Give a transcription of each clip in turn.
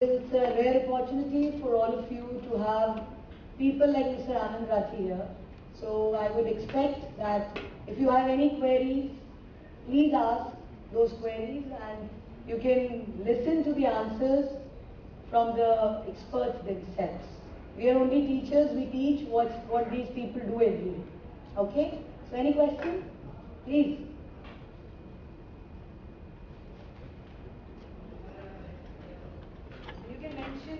It's a rare opportunity for all of you to have people like Mr. Anand Rathi here. So I would expect that if you have any queries, please ask those queries and you can listen to the answers from the experts themselves. We are only teachers, we teach what these people do every day. Okay? So any questions? Please. You can mention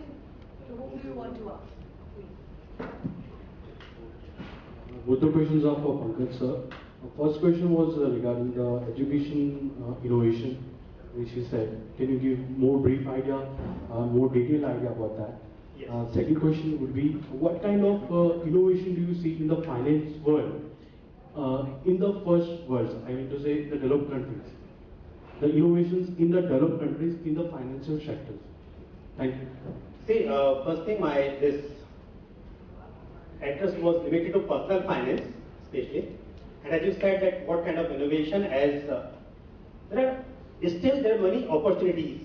to whom do you want to ask, please. Both the questions are for Pankaj sir. First question was regarding the education innovation, which he said. Can you give more brief idea, more detailed idea about that? Yes. Second question would be, what kind of innovation do you see in the finance world? In the first world, I mean to say the developed countries. The innovations in the developed countries in the financial sectors. Thank you. See, first thing, this address was limited to personal finance, especially. And as you said, that what kind of innovation, as there are many opportunities.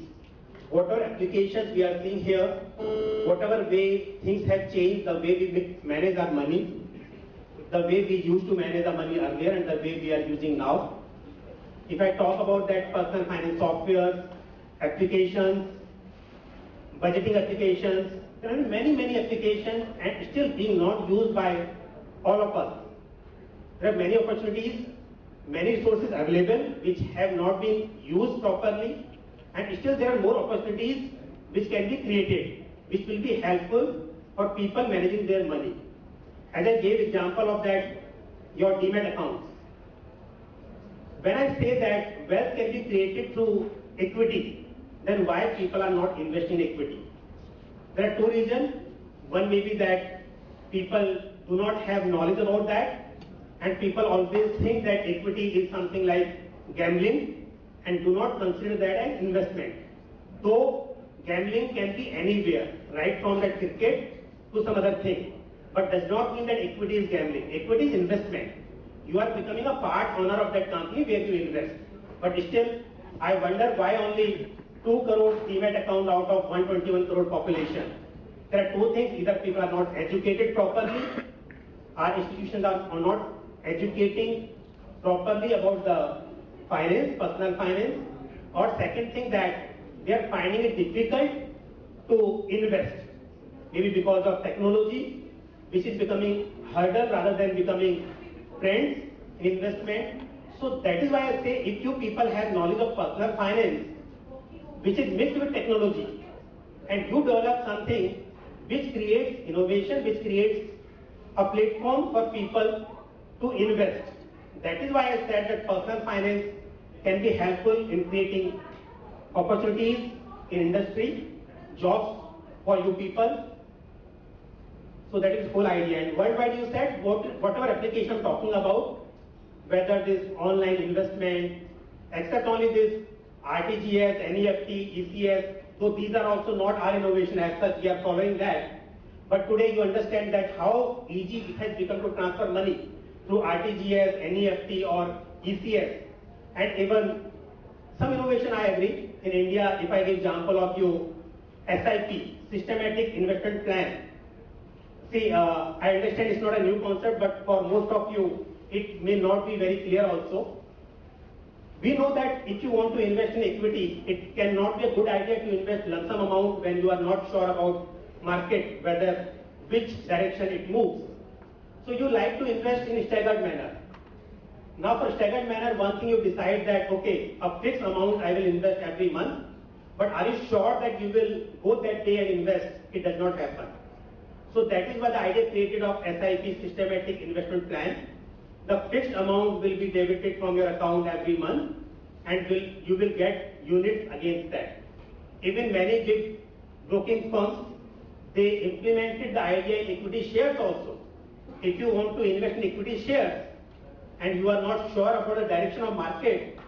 Whatever applications we are seeing here, whatever way things have changed, the way we manage our money, the way we used to manage the money earlier and the way we are using now. If I talk about that personal finance software, applications, budgeting applications, there are many applications and still being not used by all of us. There are many opportunities, many resources available which have not been used properly, and still there are more opportunities which can be created, which will be helpful for people managing their money. As I gave example of that, your Demat accounts. When I say that wealth can be created through equity, then why people are not investing in equity? There are two reasons. One may be that people do not have knowledge about that, and people always think that equity is something like gambling and do not consider that as investment. Though gambling can be anywhere, right from that cricket to some other thing, but does not mean that equity is gambling. Equity is investment. You are becoming a part owner of that company where you invest. But still, I wonder why only 2 crore Demat account out of 121 crore population. There are two things: either people are not educated properly, our institutions are not educating properly about the finance, personal finance, or second thing that they are finding it difficult to invest, maybe because of technology, which is becoming hurdle rather than becoming friends in investment. So that is why I say, if you people have knowledge of personal finance, which is mixed with technology, and you develop something which creates innovation, which creates a platform for people to invest. That is why I said that personal finance can be helpful in creating opportunities in industry, jobs for you people. So that is the whole idea. And worldwide, you said whatever application I'm talking about, whether this online investment, except only this RTGS, NEFT, ECS, though these are also not our innovation as such, we are following that. But today you understand that how easy it has become to transfer money through RTGS, NEFT or ECS. And even some innovation I agree. In India, if I give example of you, SIP, Systematic Investment Plan. See, I understand it's not a new concept, but for most of you, it may not be very clear also. We know that if you want to invest in equity, it cannot be a good idea to invest lump sum amount when you are not sure about market, whether which direction it moves. So you like to invest in a staggered manner. Now for staggered manner, one thing you decide that, okay, a fixed amount I will invest every month, but are you sure that you will go that day and invest? It does not happen. So that is why the idea created of SIP, Systematic Investment Plan. The fixed amount will be debited from your account every month, and you will get units against that. Even many big broking firms, they implemented the idea in equity shares also. If you want to invest in equity shares and you are not sure about the direction of market,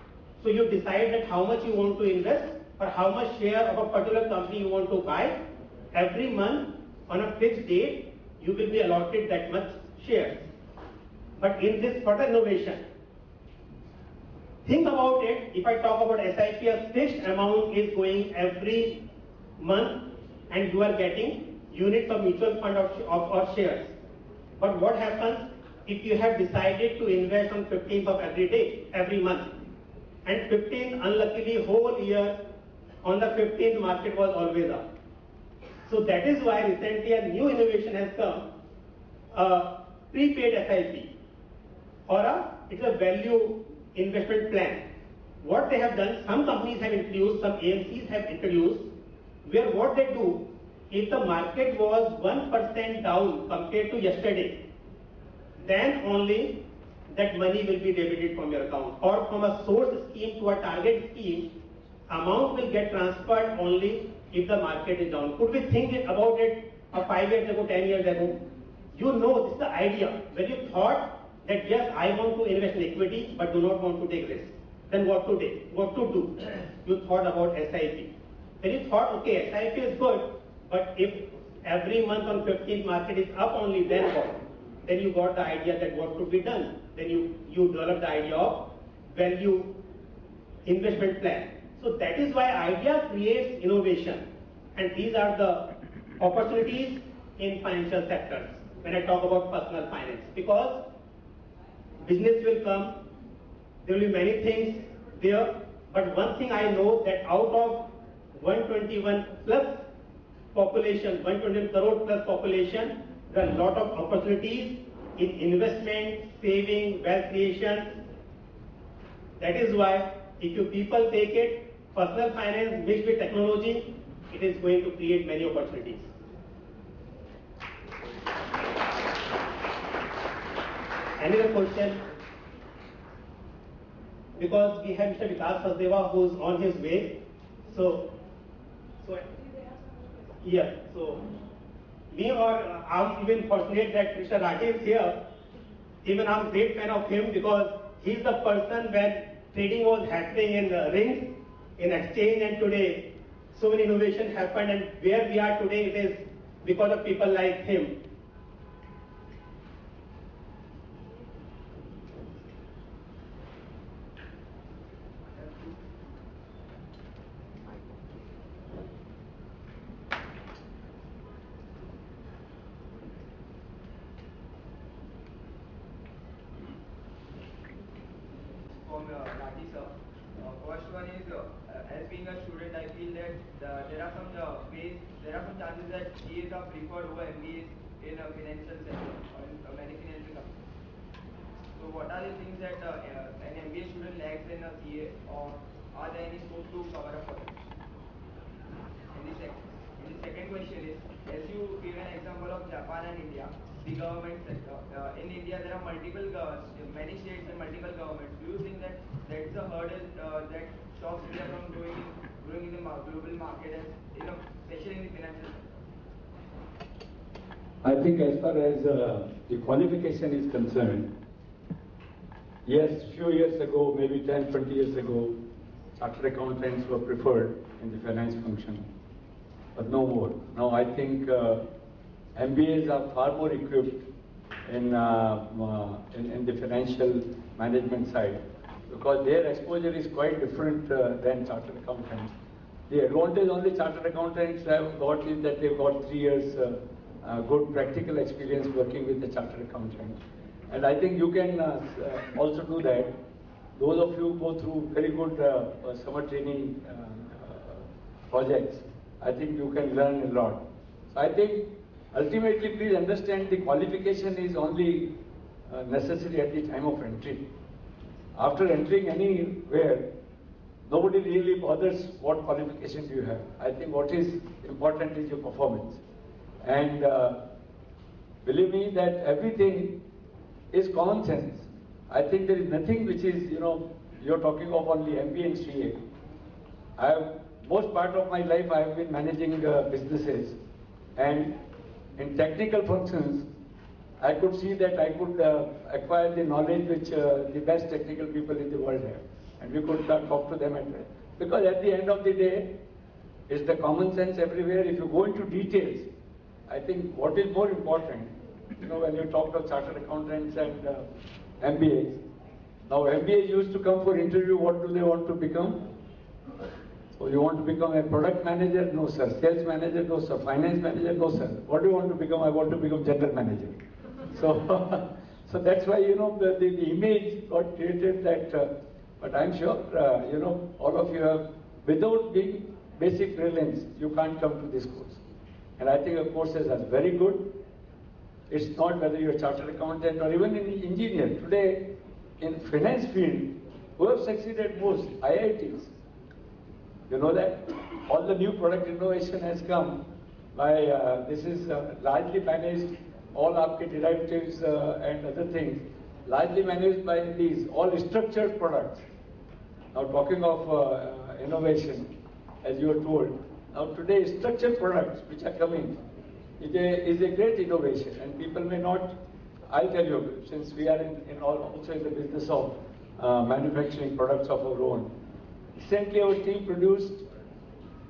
so you decide that how much you want to invest or how much share of a particular company you want to buy. Every month on a fixed date, you will be allotted that much shares. But in this further innovation, think about it. If I talk about SIP, a fixed amount is going every month and you are getting units of mutual fund or shares. But what happens if you have decided to invest on 15th of every day, every month, and 15th, unluckily, whole year on the 15th market was always up. So that is why recently a new innovation has come, a prepaid SIP, or it's a value investment plan. What they have done, some companies have introduced, some AMCs have introduced, where what they do, if the market was 1% down compared to yesterday, then only that money will be debited from your account, or from a source scheme to a target scheme, amount will get transferred only if the market is down. Could we think about it 5 years ago, 10 years ago? You know, this is the idea. When you thought that yes, I want to invest in equity but do not want to take risk, then what to do? You thought about SIP. Then you thought, okay, SIP is good, but if every month on 15th market is up only, then what? Then you got the idea that what could be done. Then you develop the idea of value investment plan. So that is why idea creates innovation. And these are the opportunities in financial sectors when I talk about personal finance. Because business will come, there will be many things there, but one thing I know, that out of 121 plus population, 120 crore plus population, there are a lot of opportunities in investment, saving, wealth creation. That is why if you people take it, personal finance mixed with technology, it is going to create many opportunities. Any other question? Because we have Mr. Vikas Sachdeva who is on his way. So me, or I'm even fortunate that Mr. Rathi is here. Even I'm a great fan of him because he's the person when trading was happening in rings, in exchange, and today so many innovations happened, and where we are today, it is because of people like him. Rathi sir. First one is, as being a student, I feel that there are some chances that CAs are preferred over MBAs in a financial sector or in many financial companies. So what are the things that an MBA student lacks in a CA, or are there any scope to cover up for them? And the second question is, as you give an example of Japan and India, the government sector. In India, there are many states and multiple governments. Do you think that that's a hurdle that stops India from growing in the global market, and especially in the financial sector? I think as far as the qualification is concerned, yes, few years ago, maybe 10, 20 years ago, chartered accountants were preferred in the finance function, but no more. Now I think MBAs are far more equipped in the financial management side, because their exposure is quite different than chartered accountants. The advantage only chartered accountants have got is that they've got 3 years good practical experience working with the chartered accountant. And I think you can also do that. Those of you who go through very good summer training projects, I think you can learn a lot. So I think ultimately, please understand, the qualification is only necessary at the time of entry. After entering anywhere, nobody really bothers what qualification do you have. I think what is important is your performance. And believe me that everything is common sense. I think there is nothing which is, you're talking of only MBA and CA. Most part of my life I have been managing businesses, and in technical functions, I could see that I could acquire the knowledge which the best technical people in the world have, and we could talk to them because at the end of the day, it's the common sense everywhere. If you go into details, I think what is more important, when you talk to chartered accountants and MBAs, now MBAs used to come for interview, what do they want to become? Oh, you want to become a product manager? No, sir. Sales manager? No, sir. Finance manager? No, sir. What do you want to become? I want to become general manager. So, so that's why, the image got created that, but I'm sure, all of you have, without being basic brilliance, you can't come to this course. And I think the courses are very good. It's not whether you're a chartered accountant or even an engineer. Today, in finance field, who have succeeded most? IITs. You know that? All the new product innovation has come by, this is largely managed, all aapke derivatives and other things, largely managed by these, all structured products. Now talking of innovation, as you were told, now today structured products which are coming is a great innovation, and people may not, I'll tell you, since we are also in the business of manufacturing products of our own. Recently our team produced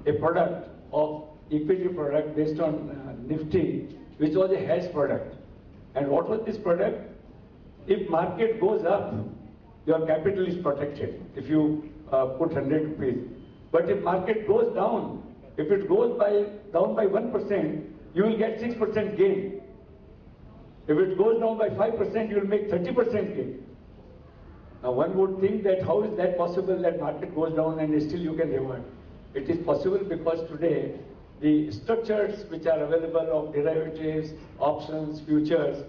a product of equity product based on Nifty, which was a hedge product. And what was this product? If market goes up, your capital is protected if you put 100 rupees. But if market goes down, if it goes down by 1%, you will get 6% gain. If it goes down by 5%, you will make 30% gain. Now one would think that how is that possible that market goes down and still you can reward? It is possible because today the structures which are available of derivatives, options, futures,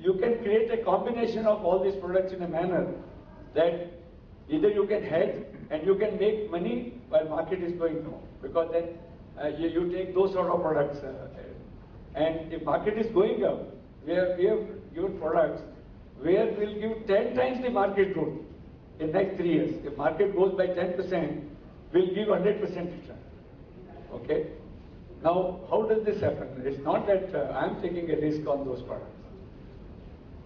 you can create a combination of all these products in a manner that either you can hedge and you can make money while market is going down, because then you take those sort of products. And if market is going up, we have given products where we'll give 10 times the market growth in next 3 years. If market goes by 10%, we'll give 100% return. Okay? Now, how does this happen? It's not that I'm taking a risk on those products.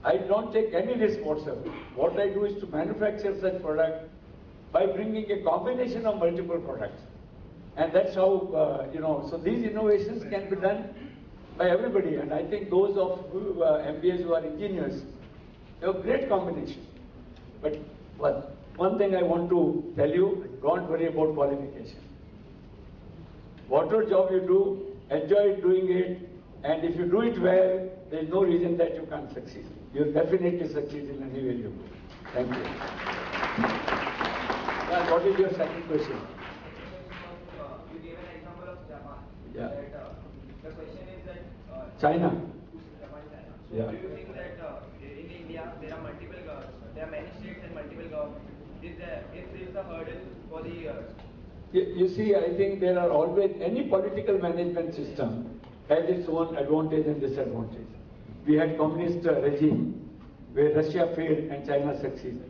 I don't take any risk whatsoever. What I do is to manufacture such product by bringing a combination of multiple products. And that's how, so these innovations can be done by everybody. And I think those of MBAs who are engineers, they have a great combination. But one thing I want to tell you, don't worry about qualification. Whatever job you do, enjoy doing it, and if you do it well, there is no reason that you can't succeed. You'll definitely succeed in any way you do. Thank you. Yeah, what is your second question? You gave an example of Japan. Yeah. The question is that China. Japan, China. So Yeah. do you think that in India there are there are many states and multiple governments? Is this a hurdle for the You see, I think there are always, any political management system has its own advantage and disadvantage. We had communist regime where Russia failed and China succeeded.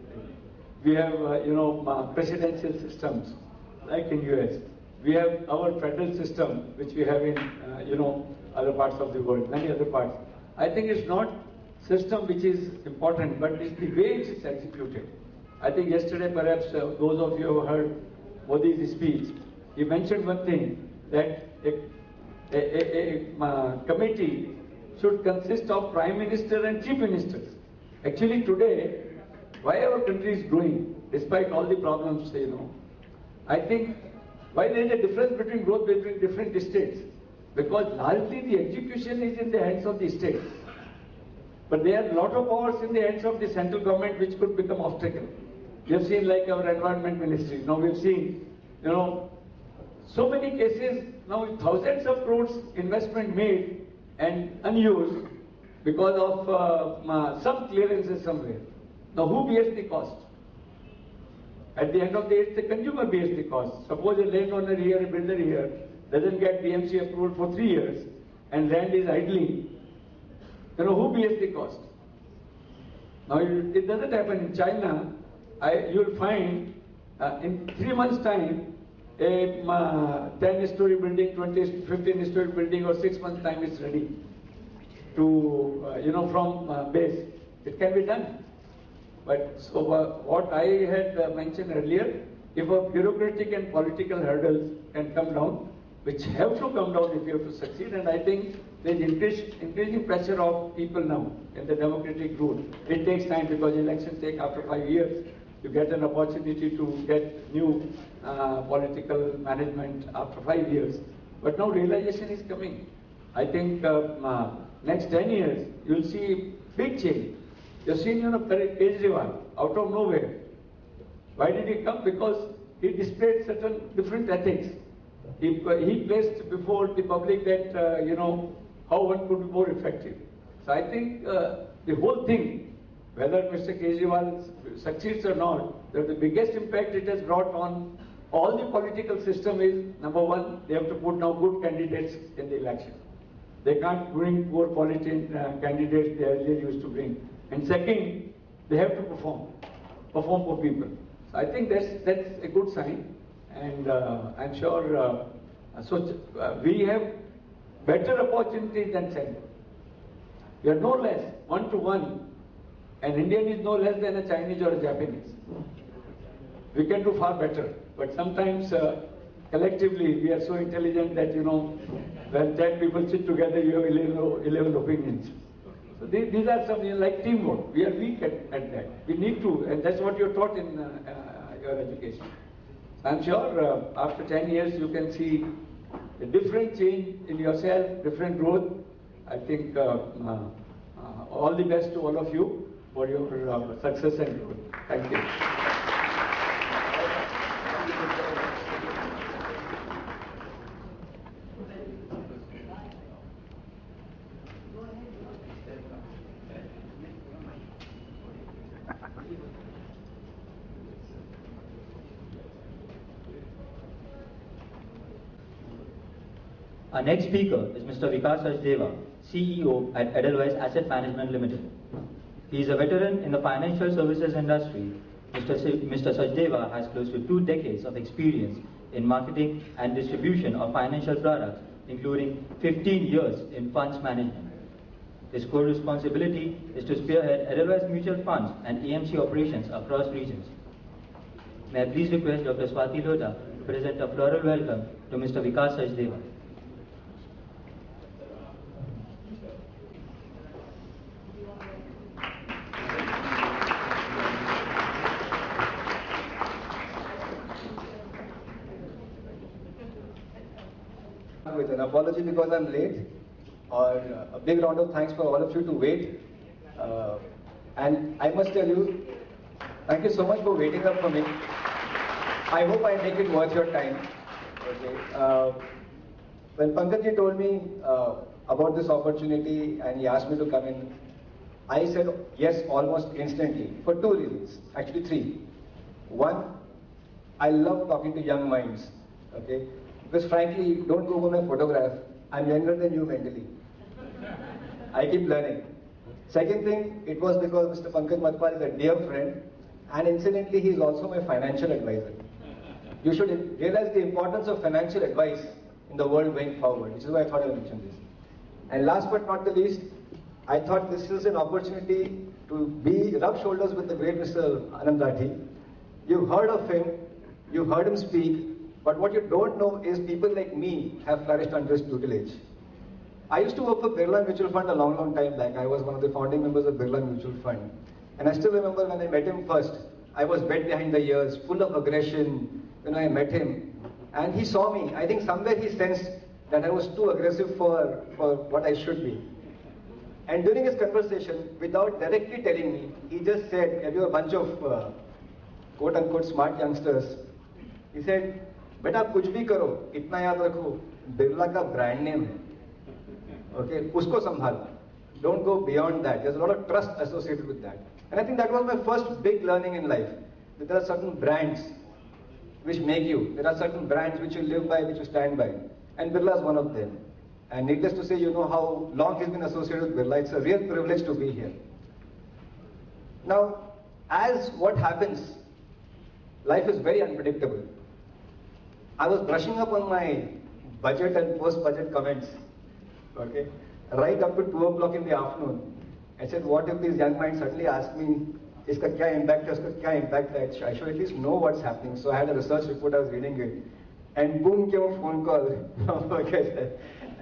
We have, presidential systems like in US. We have our federal system, which we have in, other parts of the world, many other parts. I think it's not system which is important, but it's the way it is executed. I think yesterday, perhaps those of you who heard Modi's speech, he mentioned one thing, that a committee should consist of Prime Minister and Chief Ministers. Actually today, why our country is growing, despite all the problems, I think why there is a difference between growth between different states, because largely the execution is in the hands of the states. But there are a lot of powers in the hands of the central government which could become obstacle. We have seen like our environment ministry. Now we've seen, so many cases, now thousands of crores investment made and unused because of some clearances somewhere. Now who bears the cost? At the end of the day, it's the consumer bears the cost. Suppose a landowner here, a builder here, doesn't get BMC approval for 3 years and land is idling. Who bears the cost? Now it doesn't happen in China. You'll find in 3 months' time, a 10-story building, 15-story building, or 6 months' time is ready to, from base. It can be done. But so what I had mentioned earlier, if our bureaucratic and political hurdles can come down, which have to come down if you have to succeed, and I think there's increasing pressure of people now in the democratic route. It takes time because elections take after 5 years. you get an opportunity to get new political management after 5 years. But now realization is coming. I think next 10 years, you'll see big change. You've seen, Kejriwal out of nowhere. Why did he come? Because he displayed certain different ethics. He placed before the public that, how one could be more effective. So I think the whole thing, whether Mr. Kejriwal succeeds or not, the biggest impact it has brought on all the political system is, number one, they have to put now good candidates in the election. They can't bring poor candidates they earlier used to bring. And second, they have to perform for people. So I think that's a good sign. And I'm sure, we have better opportunity than China. We are no less, 1 to 1. An Indian is no less than a Chinese or a Japanese. We can do far better. But sometimes, collectively, we are so intelligent that, when 10 people sit together, you have 11 opinions. So these are something like teamwork. We are weak at that. We need to, and that's what you're taught in your education. I'm sure after 10 years, you can see a different change in yourself, different growth. I think all the best to all of you for your success and growth. Thank you. Our next speaker is Mr. Vikas Sachdeva, CEO at Edelweiss Asset Management Limited. He is a veteran in the financial services industry. Mr. Sachdeva has close to 2 decades of experience in marketing and distribution of financial products, including 15 years in funds management. His core responsibility is to spearhead Edelweiss mutual funds and AMC operations across regions. May I please request Dr. Swati Lodha to present a floral welcome to Mr. Vikas Sachdeva. With an apology because I'm late, or a big round of thanks for all of you to wait. And I must tell you, thank you so much for waiting up for me. I hope I make it worth your time. Okay. When Pankaj told me about this opportunity and he asked me to come in, I said yes almost instantly for 2 reasons, actually 3. One, I love talking to young minds. Okay. Because frankly, don't go over my photograph, I'm younger than you mentally. I keep learning. Second thing, it was because Mr. Pankaj Matpal is a dear friend, and incidentally, he is also my financial advisor. You should realize the importance of financial advice in the world going forward, which is why I thought I would mention this. And last but not the least, I thought this is an opportunity to rub shoulders with the great Mr. Anand Rathi. You've heard of him, you've heard him speak, but what you don't know is people like me have flourished under his tutelage. I used to work for Birla Mutual Fund a long time back. I was one of the founding members of Birla Mutual Fund. And I still remember when I met him first, I was wet behind the ears, full of aggression when I met him. And he saw me. I think somewhere he sensed that I was too aggressive for what I should be. And during his conversation, without directly telling me, he just said, "Have you a bunch of quote-unquote smart youngsters?" He said, "Beta, kuch bhi karo, itna yaad rakho, Birla ka brand name hai. Okay, usko sambhalo. Don't go beyond that. There's a lot of trust associated with that." And I think that was my first big learning in life. That there are certain brands which make you. There are certain brands which you live by, which you stand by. And Birla is one of them. And needless to say, you know how long he's been associated with Birla. It's a real privilege to be here. Now, as what happens, life is very unpredictable. I was brushing up on my budget and post-budget comments, okay, right up to 2 o'clock in the afternoon. I said, what if these young minds suddenly ask me, iska kya impact hai, uska kya impact hai? I should at least know what's happening. So I had a research report, I was reading it. And boom, came a phone call.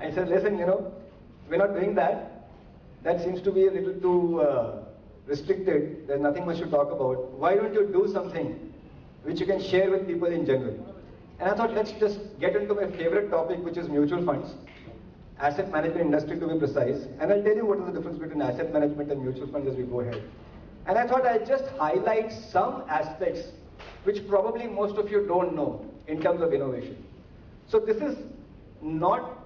I said, listen, we're not doing that. That seems to be a little too restricted, there's nothing much to talk about. Why don't you do something which you can share with people in general? And I thought, let's just get into my favorite topic, which is mutual funds, asset management industry to be precise. And I'll tell you what is the difference between asset management and mutual funds as we go ahead. And I thought I'll just highlight some aspects which probably most of you don't know in terms of innovation. So this is not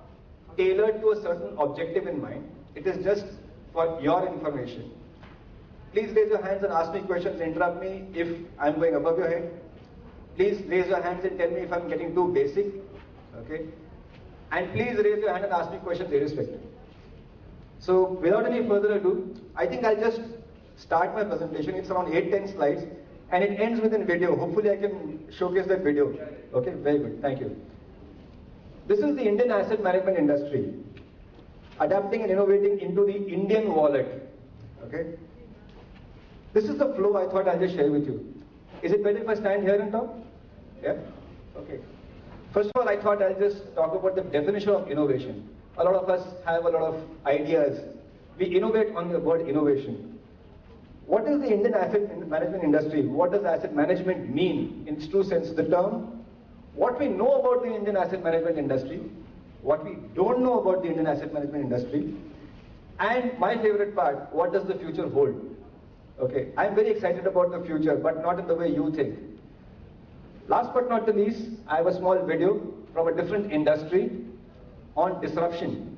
tailored to a certain objective in mind. It is just for your information. Please raise your hands and ask me questions, interrupt me if I'm going above your head. Please raise your hands and tell me if I'm getting too basic. Okay? And please raise your hand and ask me questions irrespective. So without any further ado, I think I'll just start my presentation. It's around 8-10 slides and it ends with a video. Hopefully I can showcase that video. Okay, very good, thank you. This is the Indian asset management industry, adapting and innovating into the Indian wallet. Okay? This is the flow I thought I'll just share with you. Is it better if I stand here and talk? Yeah? Okay. First of all, I thought I'll just talk about the definition of innovation. A lot of us have a lot of ideas. We innovate on the word innovation. What is the Indian asset management industry? What does asset management mean in its true sense of the term? What we know about the Indian asset management industry, what we don't know about the Indian asset management industry, and my favorite part, what does the future hold? Okay, I'm very excited about the future, but not in the way you think. Last but not the least, I have a small video from a different industry on disruption,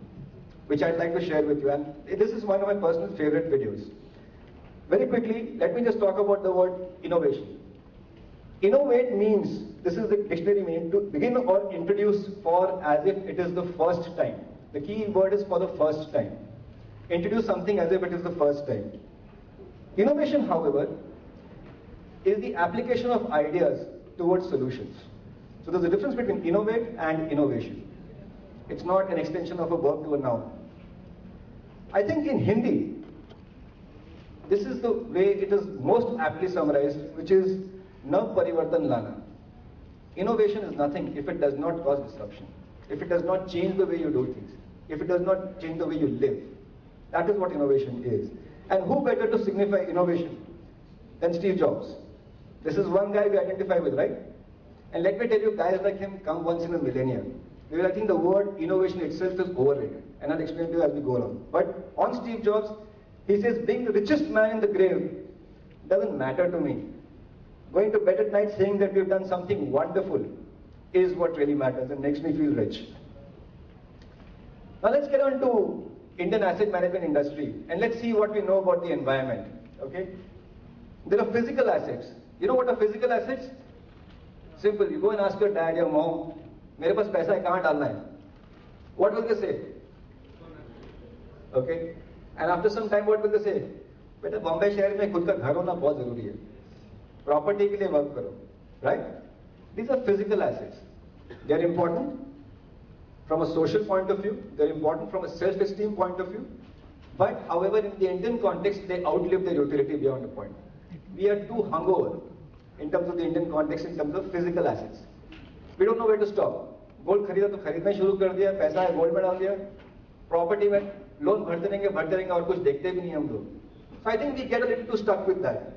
which I'd like to share with you. And this is one of my personal favorite videos. Very quickly, let me just talk about the word innovation. Innovate means, this is the dictionary meaning, to begin or introduce for as if it is the first time. The key word is for the first time. Introduce something as if it is the first time. Innovation, however, is the application of ideas towards solutions. So there's a difference between innovate and innovation. It's not an extension of a verb to a noun. I think in Hindi, this is the way it is most aptly summarized, which is Nav Parivartan Lana. Innovation is nothing if it does not cause disruption, if it does not change the way you do things, if it does not change the way you live. That is what innovation is. And who better to signify innovation than Steve Jobs? This is one guy we identify with, right? And let me tell you, guys like him come once in a millennium. Because I think the word innovation itself is overrated. And I'll explain to you as we go along. But on Steve Jobs, he says, being the richest man in the grave doesn't matter to me. Going to bed at night saying that we've done something wonderful is what really matters and makes me feel rich. Now let's get on to Indian asset management industry and let's see what we know about the environment. Okay? There are physical assets. You know what are physical assets? Simple. You go and ask your dad, your mom, मेरे पास पैसा है, कहाँ डालना है? What will they say? Okay? And after some time, what will they say? बेटा बॉम्बे शहर में खुद का घर होना बहुत जरूरी है. Property के लिए work करो. Right? These are physical assets. They are important from a social point of view. They are important from a self-esteem point of view. But however, in the Indian context, they outlive their utility beyond a point. We are too hungover in terms of the Indian context, in terms of physical assets. We don't know where to stop. Gold खरीदा तो खरीदना ही शुरू कर दिया, पैसा है gold में डाल दिया, प्रॉपर्टी में लोन भरते रहेंगे और कुछ देखते भी नहीं हम लोग. So I think we get a little too stuck with that.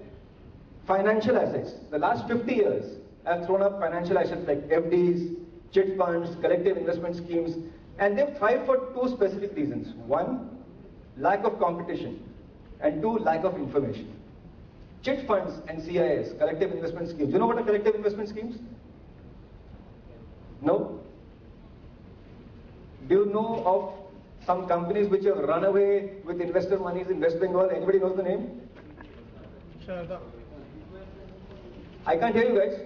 Financial assets. The last 50 years have thrown up financial assets like FDs, chit funds, collective investment schemes, and they've thrived for two specific reasons. One, lack of competition, and two, lack of information. Chit funds and CIS, collective investment schemes. You know what are collective investment schemes? No? Do you know of some companies which have run away with investor monies in West Bengal? Anybody knows the name? Sharda. I can't hear you guys.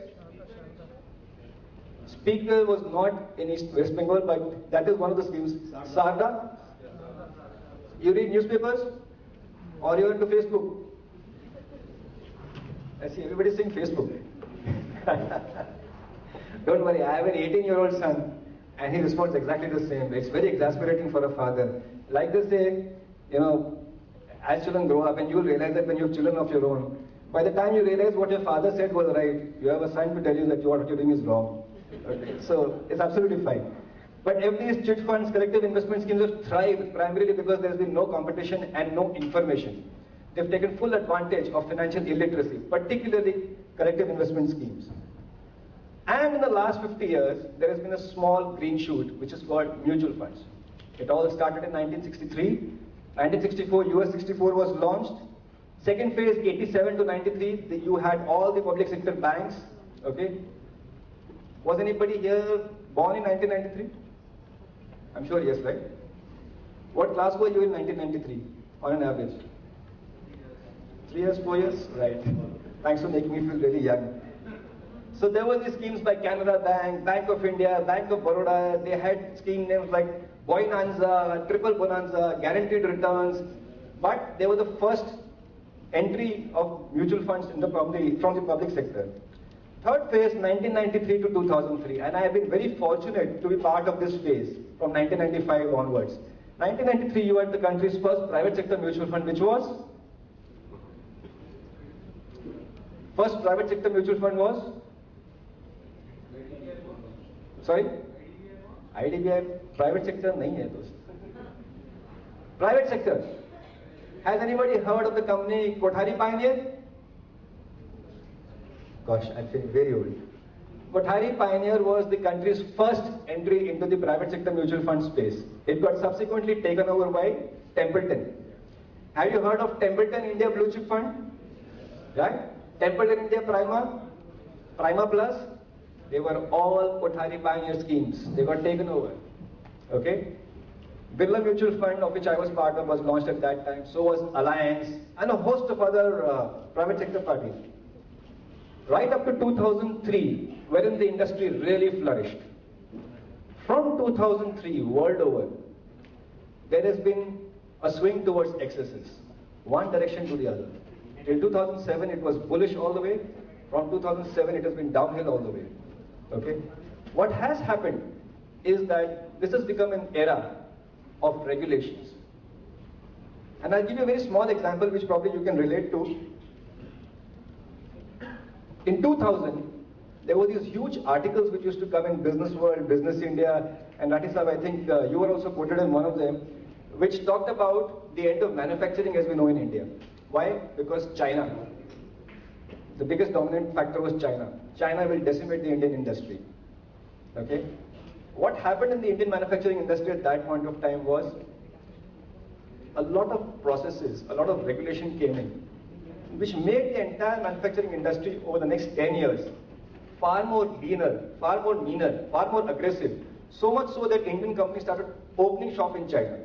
Speaker was not in East West Bengal, but that is one of the schemes. Sarda? You read newspapers? Or you're into Facebook? I see everybody saying Facebook. Don't worry, I have an 18-year-old son and he responds exactly the same way. It's very exasperating for a father. Like they say, you know, as children grow up, and you'll realize that when you have children of your own, by the time you realize what your father said was right, you have a son to tell you that what you're doing is wrong. Okay? So it's absolutely fine. But FDs, chit funds, collective investment schemes have thrived primarily because there's been no competition and no information. They've taken full advantage of financial illiteracy, particularly collective investment schemes. And in the last 50 years, there has been a small green shoot, which is called mutual funds. It all started in 1963. 1964, US 64 was launched. Second phase, 87 to 93, you had all the public sector banks, okay? Was anybody here born in 1993? I'm sure yes, right? What class were you in 1993, on an average? 3 years, 4 years? Right. Thanks for making me feel really young. So there were these schemes by Canara Bank, Bank of India, Bank of Baroda. They had scheme names like Bonanza, Triple Bonanza, Guaranteed Returns. But they were the first entry of mutual funds in from the public sector. Third phase, 1993 to 2003. And I have been very fortunate to be part of this phase from 1995 onwards. 1993, you had the country's first private sector mutual fund, which was? First private sector mutual fund was? Sorry? IDBI private sector nahi hai dost. Private sector. Has anybody heard of the company Kothari Pioneer? Gosh, I feel very old. Kothari Pioneer was the country's first entry into the private sector mutual fund space. It got subsequently taken over by Templeton. Have you heard of Templeton India Blue Chip Fund? Right? Templeton India Prima, Prima Plus, they were all Kothari Pioneer schemes. They got taken over. Okay? Birla Mutual Fund, of which I was part of, was launched at that time. So was Alliance and a host of other private sector parties. Right up to 2003, wherein the industry really flourished. From 2003, world over, there has been a swing towards excesses, one direction to the other. Till 2007, it was bullish all the way. From 2007, it has been downhill all the way. Okay? What has happened is that this has become an era of regulations. And I'll give you a very small example which probably you can relate to. In 2000, there were these huge articles which used to come in Business World, Business India, and Rathi Sahab, I think you were also quoted in one of them, which talked about the end of manufacturing as we know in India. Why? Because China. The biggest dominant factor was China. China will decimate the Indian industry. Okay? What happened in the Indian manufacturing industry at that point of time was a lot of processes, a lot of regulation came in, which made the entire manufacturing industry over the next 10 years far more leaner, far more meaner, far more aggressive. So much so that Indian companies started opening shop in China.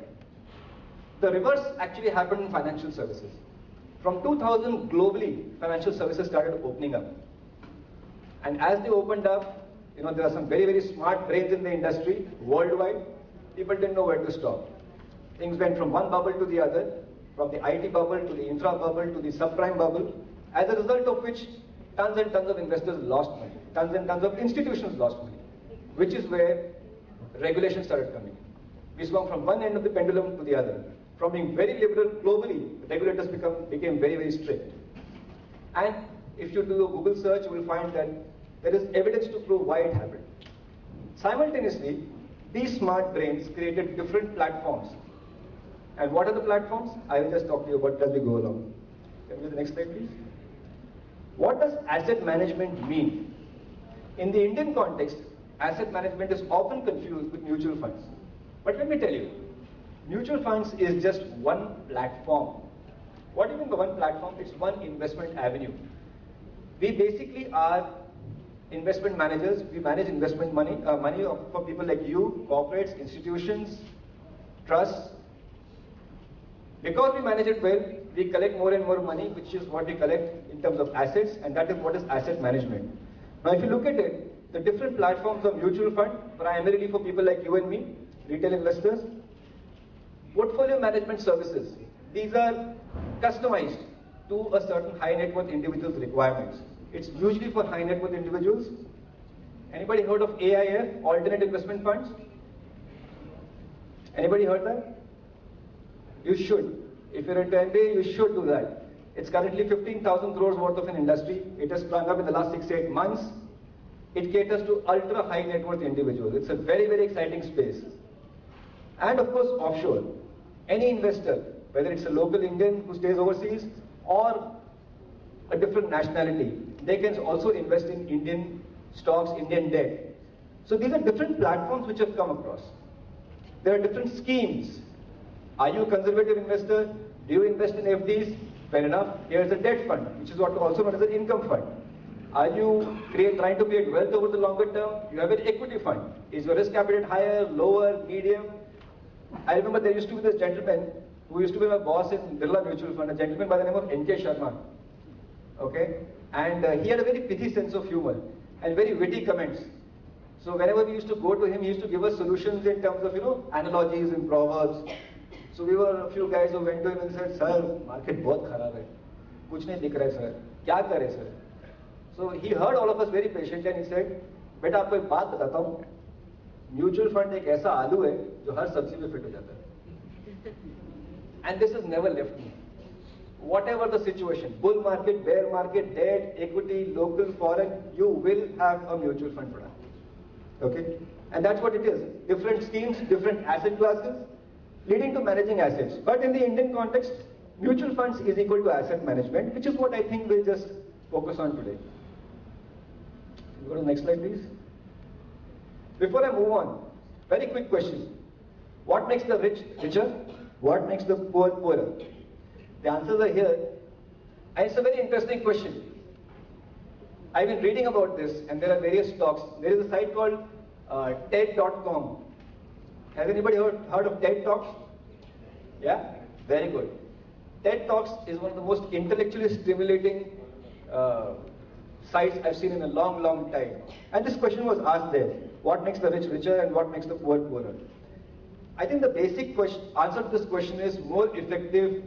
The reverse actually happened in financial services. From 2000, globally, financial services started opening up. And as they opened up, there are some very, very smart brains in the industry, worldwide. People didn't know where to stop. Things went from one bubble to the other, from the IT bubble to the infra bubble to the subprime bubble, as a result of which tons and tons of investors lost money. Tons and tons of institutions lost money, which is where regulation started coming in. We swung from one end of the pendulum to the other. From being very liberal globally, regulators became very, very strict. And if you do a Google search, you will find that there is evidence to prove why it happened. Simultaneously, these smart brains created different platforms. And what are the platforms? I will just talk to you about as we go along. Can we go to the next slide, please? What does asset management mean? In the Indian context, asset management is often confused with mutual funds. But let me tell you, mutual funds is just one platform. What do you mean by one platform? It's one investment avenue. We basically are investment managers. We manage investment money for people like you, corporates, institutions, trusts. Because we manage it well, we collect more and more money, which is what we collect in terms of assets, and that is what is asset management. Now, if you look at it, the different platforms of mutual fund, primarily for people like you and me, retail investors, portfolio management services. These are customized to a certain high net worth individual's requirements. It's usually for high net worth individuals. Anybody heard of AIF, alternate investment funds? Anybody heard that? You should. If you're into MBA, you should do that. It's currently 15,000 crores worth of an industry. It has sprung up in the last 6-8 months. It caters to ultra high net worth individuals. It's a very, very exciting space. And of course, offshore. Any investor whether it's a local Indian who stays overseas or a different nationality, they can also invest in Indian stocks, Indian debt. So these are different platforms which have come across. There are different schemes. Are you a conservative investor? Do you invest in FDs? Fair enough. Here's a debt fund, which is what also known as an income fund. Are you trying to create wealth over the longer term? You have an equity fund. Is your risk appetite higher, lower, medium? I remember there used to be this gentleman who used to be my boss in Birla Mutual Fund, a gentleman by the name of N.K. Sharma. Okay? And he had a very pithy sense of humor and very witty comments. So whenever we used to go to him, he used to give us solutions in terms of, analogies and proverbs. So we were a few guys who went to him and said, "Sir, market बहुत खराब है, कुछ नहीं दिख रहा है sir, क्या करें sir?" So he heard all of us very patiently and he said, "बेटा आपको एक बात बताता हूँ, म्यूचुअल फंड एक ऐसा आलू है जो हर सब्जी में फिट हो जाता है." And this has never left me. Whatever the situation, bull market, bear market, debt, equity, local, foreign, you will have a mutual fund product. Okay? And that's what it is. Different schemes, different asset classes, leading to managing assets. But in the Indian context, mutual funds is equal to asset management, which is what I think we'll just focus on today. Go to the next slide, please. Before I move on, very quick question. What makes the rich richer? What makes the poor poorer? The answers are here. And it's a very interesting question. I've been reading about this, and there are various talks. There is a site called TED.com. Has anybody heard of TED Talks? Yeah? Very good. TED Talks is one of the most intellectually stimulating sites I've seen in a long, long time. And this question was asked there. What makes the rich richer and what makes the poor poorer? I think the basic answer to this question is more effective